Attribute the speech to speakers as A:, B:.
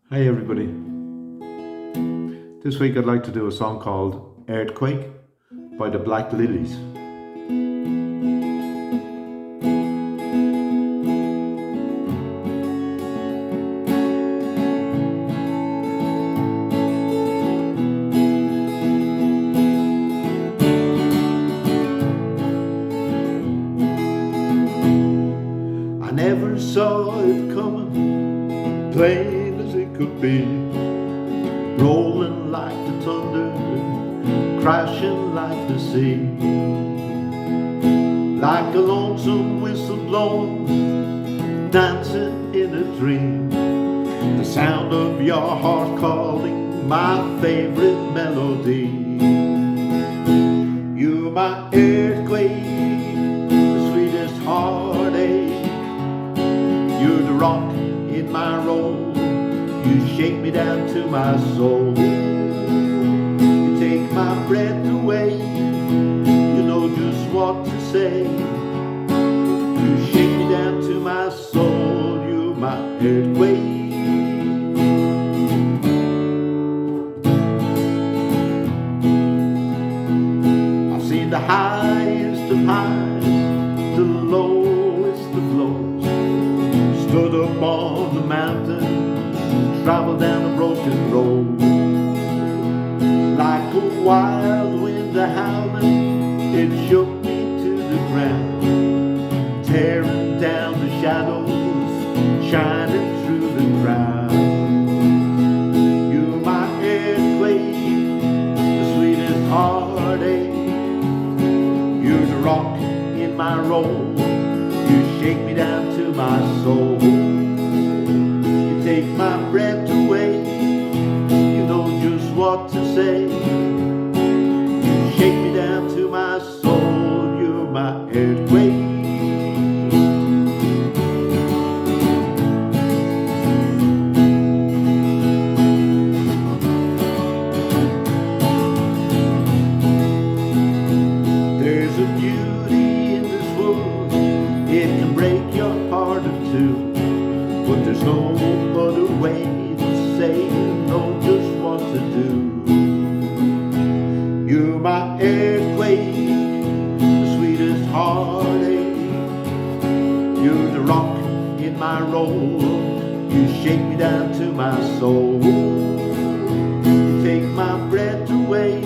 A: Hi everybody. This week I'd like to do a song called Earthquake by the Black Lilies. I never saw it coming, plain as it could be, rolling like the thunder, crashing like the sea, like a lonesome whistle blowing, dancing in a dream. The sound of your heart calling, my favorite melody. You're my earthquake, the sweetest heartache. You're the rock in my roll, you shake me down to my soul. You take my breath away, you know just what to say. You shake me down to my soul, you're my earthquake. I've seen the highest of highs, the lowest of lows, stood up on the mountain, traveled down a broken road. Like a wild wind a howling, it shook me to the ground, tearing down the shadows, shining through the crowd. You're my earthquake, the sweetest heartache. You're the rock in my roll, you shake me down to my soul. You take my breath away, you know just what to say. You shake me down to my soul, you're my earthquake. There's a beauty in this world, it can break your heart in two, but there's no other way to say you know just what to do. You're my earthquake, the sweetest heartache. You're the rock in my roll, you shake me down to my soul. You take my breath away,